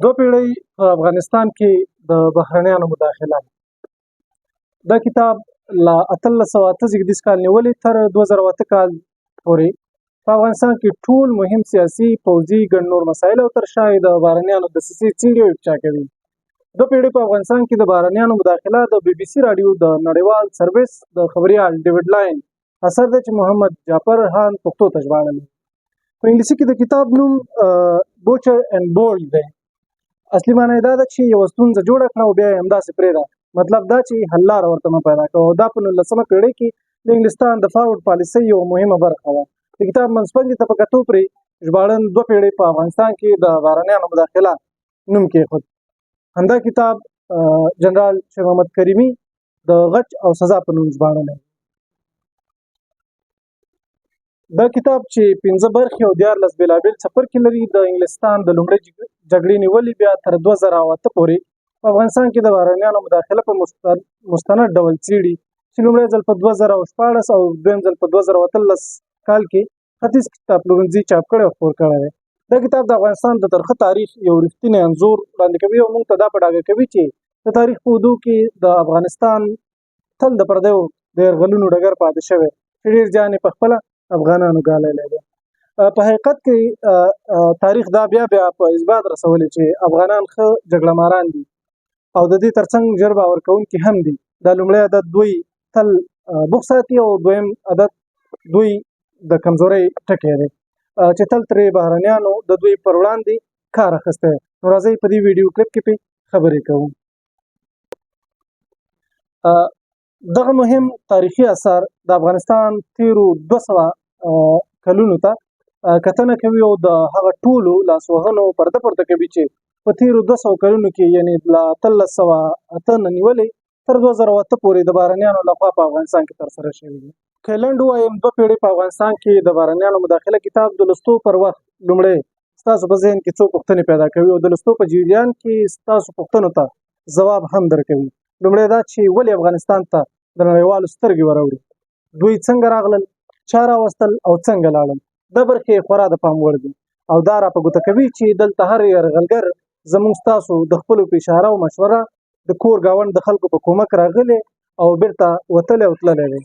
دوه پیړۍ په افغانستان کې د بهرنیانو مداخله. دا کتاب له 1808 کال نیولې تر 2008 کال پورې په افغانستان کې ټول مهم سیاسي، پوځي، ګڼ نور مسایل او تر شا د بهرنیانو دسیسې څېړي او افشا کوي. دوه پیړۍ په افغانستان کې د بهرنیانو مداخله د BBC راډیو د نړیوال سرویس د خبریال ډیوډ لاین اثر دی چې محمد جعفر هان پښتو ته ژباړلی. په انګلیسي کې د کتاب نوم بوچر اینډ بولډ دی. اصلي معنی دا ده چې یوه ستونزه جوړه کړه او بیا یې همداسې پرېږده. مطلب دا چې حل لاره ورته مه پیدا کوه. او دا په 19مه پیړۍ کې د انګلستان د فارورډ پالیسۍ یوه مهمه برخه وه. د کتاب منځپانګې ته په کتو پرې ژباړن دوه پیړۍ په افغانستان کې د بهرنیانو مداخله نوم کېښود. همدا کتاب جنرال شیر محمد کریمي د غچ او سزا په نوم ژباړلی. دا کتاب چې 15 برخې او 14 بېلابېل څپرکي لري د انګلستان د لومړۍ جګړې نیولې بیا تر 2008 پورې په افغانستان کې د بهرنیانو مداخله په مستند ډول څېړي چې لومړی ځل په 2014 او دویم ځل په 2018 کال کې ختیځ کتاب پلورنځي چاپ کړی او خپور کړی دی. دا کتاب د افغانستان د ترخه تاریخ یو رښتینی انځور وړاندې کوي او موږ ته دا په ډاګه کوي چې د تاریخ په اوږدو کې د افغانستان تل د پردیو د یرغلونو ډګر پاتې شوی چې ډېر زیان یې په خپله افغانانو ګاللی دی. په حقیقت کې تاریخ دا بیا په اثبات رسولی چې افغانان ښه جګړه ماران دي او د دې ترڅنګ ژر باور کوونکي هم دي. دا لومړی عادت دوی تل بوخت ساتي او دویم عادت دوی د کمزورۍ ټکی دی چې تل ترې بهرنیانو د دوی پر وړاندې کار اخیستی. نو راځئ په دې ویډیو کلیپ کې پرې خبرې کوو. دغه مهم تاریخي اثر د افغانستان تیرو 200 کلونو ته کتنه کوي او د هغه ټولو لاسوهنو پرده پورته کوي چې په تیرو 200 کلونو کې یعنې له 1808 نه نیولې تر 2008 پورې د بهرنیانو لخوا په افغانستان کې ترسره شوي دي. که لنډ ووایم، دوه پیړۍ په افغانستان کې د بهرنیانو مداخله کتاب د لوستو پر وخت لومړی ستاسو په ذهن کې څو پوښتنې پیدا کوي او د لوستو په جریان کې ستاسو پوښتنو ته ځواب هم درکوي. لومړی دا چې ولې افغانستان ته د نړیوالو سترګې وروړي، دوی څنګه راغلل، چا راوستل او څنګه لاړل. دا برخې خورا د پام وړ دي او دا را په ګوته کوي چې دلته هر یرغلګر زموږ ستاسو د خپلو په اشاره او مشوره د کور ګاونډ د خلکو په کومک راغلی او بیرته وتلی او تللی دی.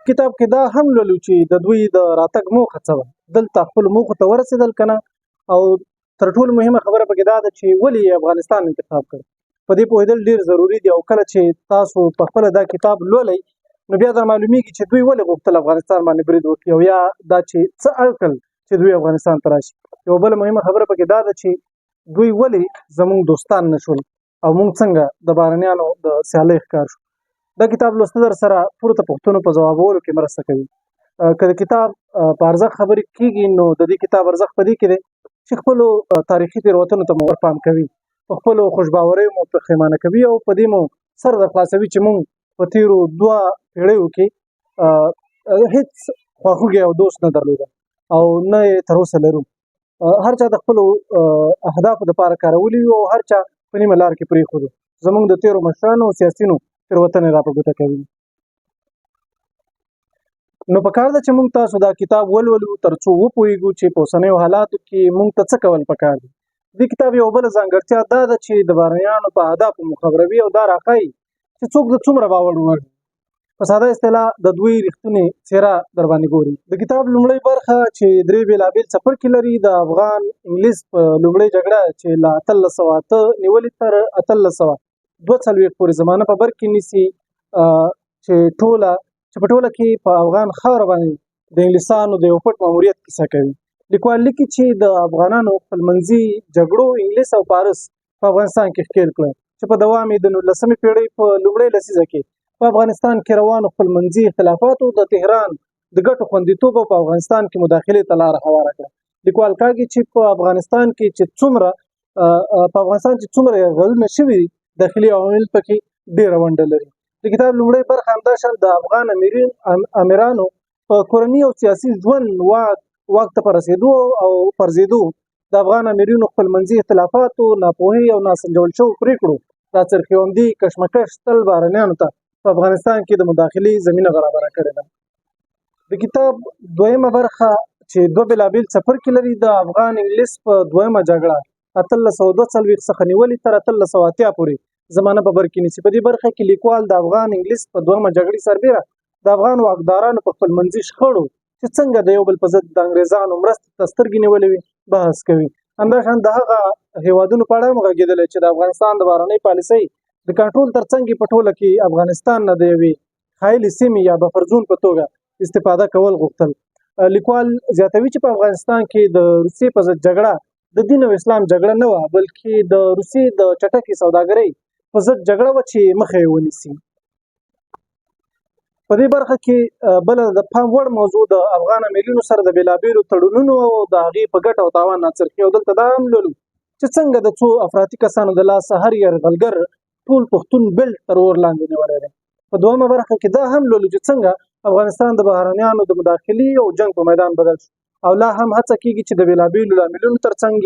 کتاب کې دا هم لولو چې د دوی د راتګ موخه څه وه، دلته خپلو موخو ته ورسېدل که نه، او تر ټولو مهمه خبره پکې دا ده چې ولې یې افغانستان انتخاب کړ. په دې پوهېدل ډېر ضروري دي او کله چې تاسو په خپله دا کتاب لولئ نو بیا در معلومیږي چې دوی ولې غوښتل افغانستان باندې برید وکړي او یا دا چې څه اړ کړل چې دوی افغانستان ته راشي. یوه بله مهمه خبره پکې دا ده چې دوی ولې زموږ دوستان نه شول او موږ څنګه د بهرنیانو د سیالۍ ښکار شو. دا کتاب لوستل در سره پورته پوښتنو په ځوابولو کې مرسته کوي. که د کتاب په ارزښت خبرې کېږي نو د دې کتاب ارزښت په دې کې دی چې خپلو تاریخي تېروتنو ته مو ورپام کوي، په خپلو خوشباوریو مو پښیمانه کوي او په دې مو سر در خلاصوي چې موږ په تیرو 2 پیړیو کې هیڅ خواخوږی او دوست نه درلوده او نه یې تر اوسه لرو. هر چا د خپلو اهدافو دپاره کارولي او هر چا په نیمه لار کې پرېښودو. زموږ د تیرو مشرانو او سیاسینو تېروتنې را په ګوته کوي. نو پکار ده چې موږ تاسو دا کتاب ولولو تر څو وپوهېږو چې په اوسنیو حالاتو کې موږ ته څه کول پکار دي. دې کتاب یوه بله ځانګړتیا دا ده چې د بهرنیانو په اهدافو مو خبروي او دا راښایي چې څوک د څومره باور وړ دي. په ساده اصطلاح د دوی رښتونې څېره در باندې ګوري. د کتاب لومړۍ برخه چې 3 بېلابېل څپرکي لري د افغان انګلیس په لومړۍ جګړه چې له 1808 نیولې تر 1842 پورې زمانه په بر کې نیسي چې په ټوله کې په افغان خاوره باندې د انګلیسانو د یو پټ ماموریت کیسه کوي. لیکوال لیکي چې د افغانانو خپلمنځي جګړو انګلیس او پارس په افغانستان کې ښکېل کړه چې په دوام یې د 19مې پیړۍ په لومړۍ لسیزه کې په افغانستان کې روانو خپلمنځي اختلافاتو د تهران د ګټو خوندیتوب او په افغانستان کې مداخلې ته لاره هواره کړه. لیکوال کاږي چې په افغانستان کې څومره یرغلونه شوي دي داخلي عوامل پکې ډېره ونډه لري. د کتاب لومړۍ برخه همداشان د افغان امیرانو په کورني او سیاسي ژوند واک ته په رسېدو او پرځېدو د افغان امیرینو خپلمنځي اختلافاتو، ناپوهۍ او ناسنجول شوو پرېکړو راڅرخي او همدې کشمکش تل بهرنیانو ته په افغانستان کې د مداخلې زمینه برابره کړې ده. د کتاب دویمه برخه چې دوه بېلابېل څپرکي لري. د افغان انګلیس په دویمه جګړه 1842 څخه نیولې تر 1880 پورې زمانه په بر کې نیسي. په دې برخه کې لیکوال د افغان انګلیس په دویمه جګړې سربېره د افغان واکدارانو په خپلمنځي شخړو چې څنګه د یو بل په ضد د انګریزانو مرستې ته سترګې نیولې وي بحث کوي. همداشان د هغه هیوادونو په اړه هم غږېدلی چې د افغانستان د بهرنۍ پالیسۍ د کنټرول ترڅنګ یې په ټوله کې افغانستان نه د یوې خایلې سیمې یا بفر زون په توګه استفاده کول غوښتل. لیکوال زیاتوي چې په افغانستان کې د روسیې په ضد جګړه د دین او اسلام جګړه نه وه، بلکې د روسیې د چټکې سوداګرۍ په ضد جګړه وه چې مخه یې ونیسي. په دې برخه کې بله د پام وړ موضوع د افغان امیرینو سره د بېلابېلو تړونونو او د هغې په ګټه او تاوان ناڅرخي. او دلته دا هم لولو چې څنګه د څو افراطي کسانو د لاسه هر یرغلګر ټول پښتون بېلټ تر اور لاندې نیولی دی. په دویمه برخه کې دا هم لولو چې څنګه افغانستان د بهرنیانو د مداخلې او جنګ په میدان بدل شو، او لا هم هڅه کېږي چې د بېلابېلو لاملونو ترڅنګ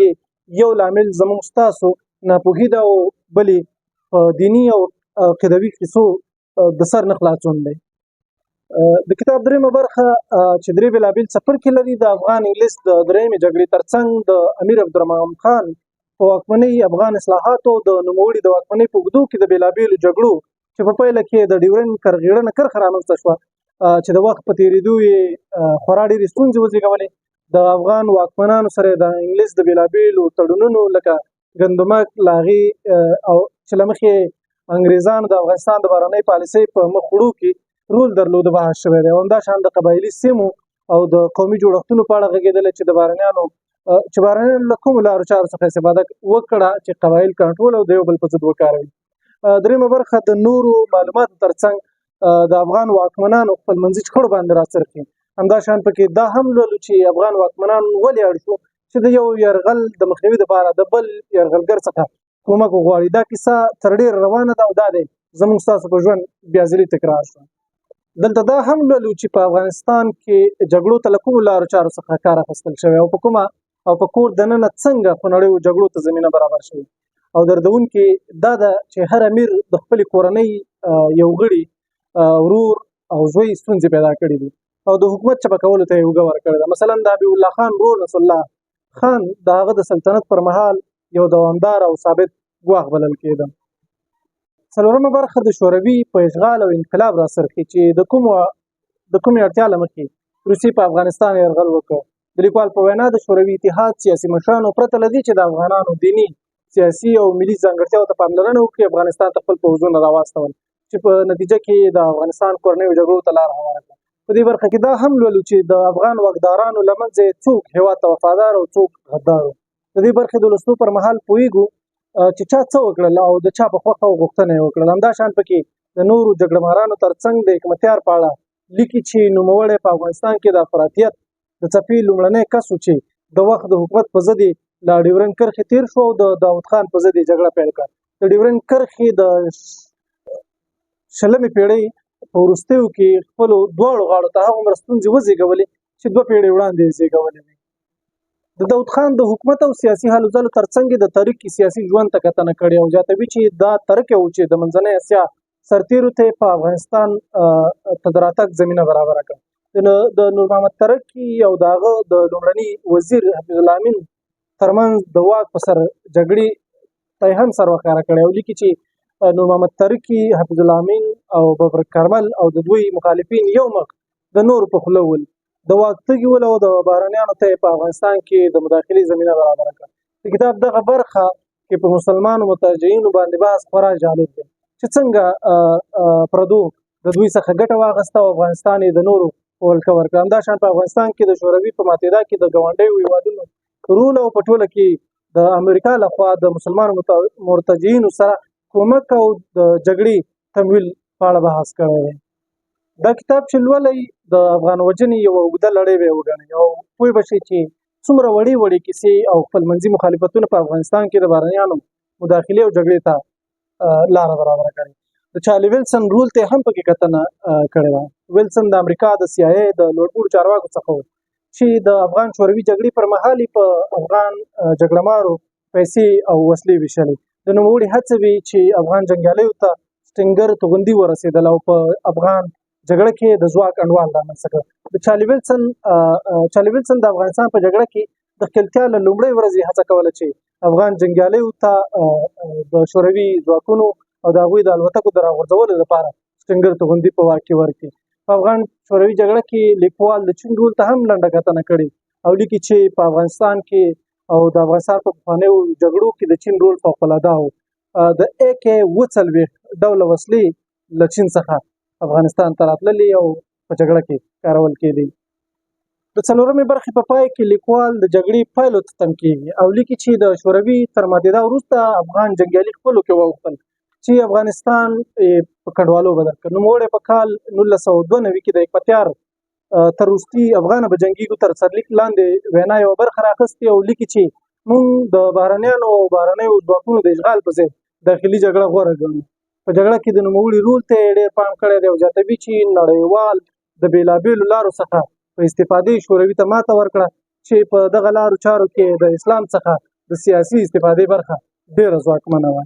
یو لامل زموږ ستاسو ناپوهي ده او بلې په دیني او عقیدوي کیسو د سر نه خلاصون دی. د کتاب دریمه برخه چې درې بېلابېل څپرکي لري د افغان انګلیس د درېیمې جګړې ترڅنګ د امیر عبدالرحمن خان په واکمنۍ افغان اصلاحاتو د نوموړي د واکمنۍ په اوږدو کې د بېلابېلو جګړو چې په پیله کې د ډیورنډ کرغېړنه کرښه رامنځته شوه چې د وخت په تېرېدو یې خورا ډېرې ستونزې وزېږولې. د افغان واکمنانو سره د انګلیس د بېلابېلو تړونونو لکه ګندمک، لاغي او چې له مخې انګریزانو د افغانستان د بهرنۍ پالیسۍ په مخ وړو کې رول درلوده بحث شوی دی. او همداشان د قبایلي سیمو او د قومي جوړښتونو په اړه غږېدلی چې د بهرنیانو له کومو لارو چارو څخه استفاده وکړه چې قبایل کنټرول او د یو بل په ضد وکاروي. دریمه برخه د نورو معلوماتو ترڅنګ د افغان واکمنانو خپلمنځي شخړو باندې راڅرخي. همداشان پکې دا هم لولو چې افغان واکمنان ولې اړ شو چې د یو یرغل د مخنیوي دپاره د بل یرغلګر څخه کومک وغواړي. دا کیسه تر ډېره روانه ده او دا دی زموږ ستاسو په ژوند بیا ځلې تکرار شو. دلته دا هم لولو چې په افغانستان کې جګړو ته له کومو لارو چارو څخه کار اخیستل شوی او په کومه او په کور دننه څنګه خونړیو جګړو ته زمینه برابر شوې. او دردونکې دا ده چې هر امیر د خپلې کورنۍ یو غړي ورور او زوی ستونزې پیدا کړي دي او د حکومت چپه کولو ته یې اوږه ورکړې ده. مثلا د حبیب الله خان ورور نصر الله خان د هغه د سلطنت پر مهال یو دوامدار او ثابت ګواښ بلل کېده. څلورمه برخه د شوروي په اشغال او انقلاب راڅرخي چې د کومې اړتیا له مخې روسیې په افغانستان یرغل وکړ. د لیکوال په وینا د شوروي اتحاد سیاسي مشرانو پرته له دې چې د افغانانو دیني، سیاسي او ملي ځانګړتیاو ته پاملرنه وکړي افغانستان ته خپل پوځونه راواستول چې په نتیجه کې د افغانستان کورنیو جګړو ته لار هواره کړه. په دې برخه کې دا هم لولو چې د افغان واکدارانو له منځه څوک هېواد ته وفادار او څوک غدار. د دې برخې د لوستو پر مهال پوهېږو چې چا څه وکړل او د چا په خوښه او غوښتنه یې وکړل. همداشان پکې د نورو جګړه مارانو ترڅنګ د حکمتیار په اړه لیکي چې نوموړی په افغانستان کې د افراطیت د څپې لومړنی کس و چې د وخت د حکومت په ضد له ډیورنډ کرښې تېر شو او د داود خان په ضد یې جګړه پیل کړه. د ډیورنډ کرښې د 20مې پېړۍ په وروستیو کې خپلو دواړو غاړو ته هغومره ستونزې وزېږولې چې 2 پېړۍ وړاندې یې زېږولې وې. د داود خان د حکومت او سیاسي هلو ځلو ترڅنګ د تاریخي سیاسي ژوند ته کتنه کړې او زیاتوي چې دا ترک و چې د منځنۍ اسیا سرتېرو ته په افغانستان ته د راتګ زمینه برابره کړه. د نور محمد ترکی او د هغه د لومړني وزیر حفیظ الله امین ترمنځ د واک په سر جګړې ته هم سر وښکاره کړی او لیکي چې نور محمد ترکی، حفیظ الله امین او ببرک کارمل او د دوی مخالفین یو مخ د نورو په خوله ول، د واک تږي ول او د بهرنیانو ته په افغانستان کې د مداخلې زمینه برابره کړه. د کتاب دغه برخه کې په مسلمانو مترجمینو باندې بحث خورا جالب دی چې څنګه پردو د دوی څخه ګټه واخیسته او افغانستان یې د نورو په ولکه ورکړه. همداشان په افغانستان کې د شوروي په ماتېدا کې د ګاونډیو هېوادونو رول او په ټوله کې د امریکا لخوا د مسلمانو مرتجعینو سره کومک او د جګړې تمویل په اړه بحث کړی دی. دا کتاب چې لولئ د افغان وجنې یوه اوږده لړۍ به یې وګڼئ او پوه به شئ چې څومره وړې کیسې او خپلمنځي مخالفتونه په افغانستان کې د بهرنیانو مداخلې او جګړې ته لاره برابره کړې. د چارلي ویلسن رول ته هم پکې کتنه کړې ده. ویلسن د امریکا د CIA د لوړپوړو چارواکو څخه و چې د افغان شوروي جګړې پر مهال په افغان جګړه مارو پیسې او وسلې ویشلې. د نوموړي هڅې وې چې افغان جنګیالیو ته سټینګر توغندي ورسېدل او په افغان جګړه کې د ځواک انډول رامنځته کړ. د چارلي ویلسن د افغانستان په جګړه کې د خپلتیا له لومړۍ ورځې هڅه کوله چې افغان جنګیالیو ته د شوروي ځواکونو او د هغوی د الوتکو د راغورځولو لپاره سټنګر توغندي په واک کې ورکړي. په افغان شوروي جګړه کې لیکوال د چین رول ته هم لنډه کتنه کړې او لیکي چې په افغانستان کې او د افغانستان په پخوانیو جګړو کې د چین رول فوق‌العاده و. د AK 47 ډوله وسلې له چین څخه افغانستان ته راتللې او په جګړه کې کارول کېدې. د څلورمې برخې په پای کې لیکوال د جګړې پایلو ته تم کېږي او لیکي چې د شوروي تر ماتېدا وروسته افغان جنګیالي خپلو کې وغوښتل چې افغانستان په کډوالو بدل کړ. نوموړی په کال 1992 کې د اکپتیار تر وروستي افغانه به جنګېږو تر سرلیک لاندې وینا یوه برخه راخیستې او لیکي چې موږ د بهرنیانو او بهرنیو ځواکونو د اشغال په ځای داخلي جګړه غوره ګڼو. په جګړه کې د نوموړي رول ته یې ډېر پام کړی دی او زیاتوي چې نړیوال د بېلابېلو لارو څخه په استفادې شوروي ته ماته ورکړه چې په دغه لارو چارو کې د اسلام څخه د سیاسي استفادې برخه ډېره ځواکمنه وه.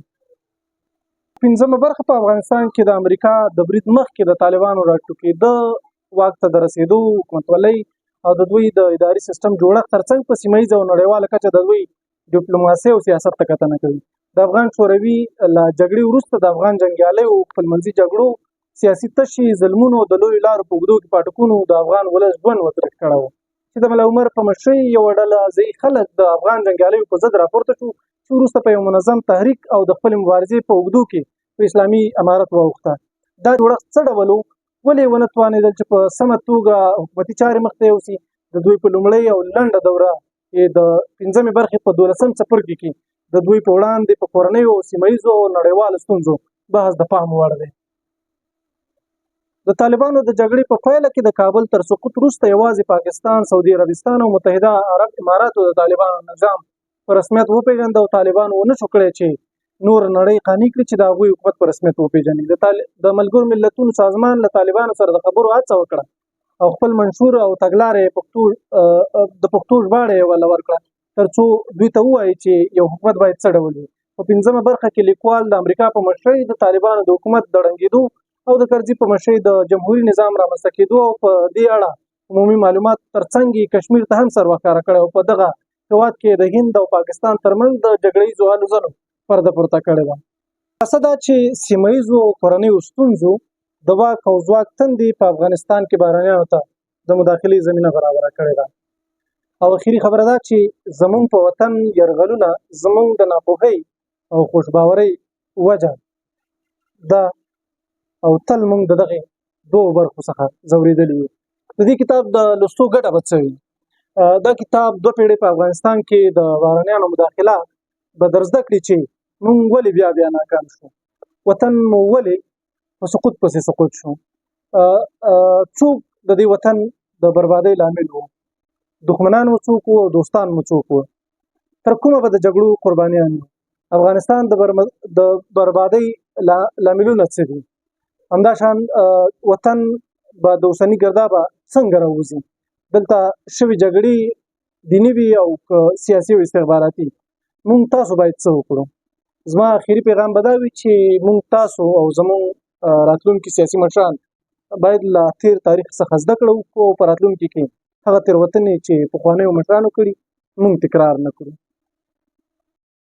پنځمه برخه په افغانستان کې د امریکا د برید مخکې د طالبانو راټوکېده واک ته د رسېدو حکومتولۍ او د دوی د اداري سیستم جوړښت ترڅنګ په سیمه ییزه او نړیواله کچه د دوی ډیپلوماسۍ او سیاست ته کتنه کوي. د افغان شوروي له جګړې وروسته د افغان جنګیالیو خپلمنځي جګړو سیاسي تشې ظلمونو د لویو لارو په اوږدو کې پاټکونو د افغان ولس ژوند وترک کړی و چې د ملا عمر په مشرۍ یوه ډله ځایي خلک د افغان جنګیالیو په ضد راپورته شو چې وروسته په یو منظم تحریک او د خپلې مبارزې په اوږدو کې په اسلامي امارت واوښته. دا جوړښت څه ډول و؟ ولې ونه توانېدل چې په سمه توګه حکومتي چارې مخته یوسي؟ د دوی په لومړۍ او لنډه دوره د 5مې برخې په 12م څپرکي کې د دوی په وړاندې په کورنیو او سیمه ییزو او نړیوالو ستونزو بحث د پام وړ دی. د طالبانو د جګړې په پایله کې د کابل تر سقوط وروسته یوازې پاکستان، سعودي عربستان او متحده عرب اماراتو د طالبانو نظام په رسمیت وپېژنده او طالبانو ونه شو کړی چې نور نړۍ قانع کړي چې د هغوی حکومت په رسمیت وپېژني. د ملګرو ملتونو سازمان له طالبانو سره د خبرو هڅه وکړه او خپل منشور او تګلارې د پښتو ژباړه یې ول ورکړه تر څو دوی ته ووایي چې یو حکومت باید څه ډول وي. په 5مه برخه کې لیکوال د امریکا په مشرۍ د طالبانو د حکومت د ړنګېدو او د کرزي په مشرۍ د جمهوري نظام رامنځته کېدو او په دې اړه عمومي معلومات ترڅنګ یې کشمیر ته هم سر وښکاره کړی او په دغه هېواد کې د هند او پاکستان ترمنځ د جګړه ییزو هلو ځلو پرده پورته کړې ده. خلاصه دا چې سیمه ییزو او کورنیو ستونزو د واک او ځواک تندې په افغانستان کې بهرنیانو ته د مداخلې زمینه برابره کړې ده. او اخري خبره ده چې زمونږ په وطن یرغلونه زمونږ د ناپوهۍ او خوشباورۍ وجه ده او تل موږ د دغې دوو برخو څخه ځورېدلي یو. د دې کتاب د لوستو ګټه به څه وي؟ دا کتاب 2 پیړۍ په افغانستان کې د بهرنیانو مداخله به در زده کړي چې موږ ولې بیا ناکام شو، وطن مو ولې په سقوط پسې سقوط شو، څوک د دې وطن د بربادۍ لامل و، دښمنان مو څوک و او دوستان مو څوک و، تر کومه به د جګړو قربانیان وو، افغانستان د بربادۍ لاملونه څه دي، همداشان وطن به د اوسني ګردابه څنګه راوځي، دلته شوي جګړې دیني وي او سیاسي او استخباراتي، مونږ تاسو باید څه وکړو. زما اخري پیغام به دا وي چې مونږ تاسو او زمونږ راتلونکي سیاسي مشران باید له تیر تاریخ څخه زده کړه وکړو او په راتلونکي کې هغه تېروتنې چې پخوانیو مشرانو کړي مونږ تکرار نه کړو.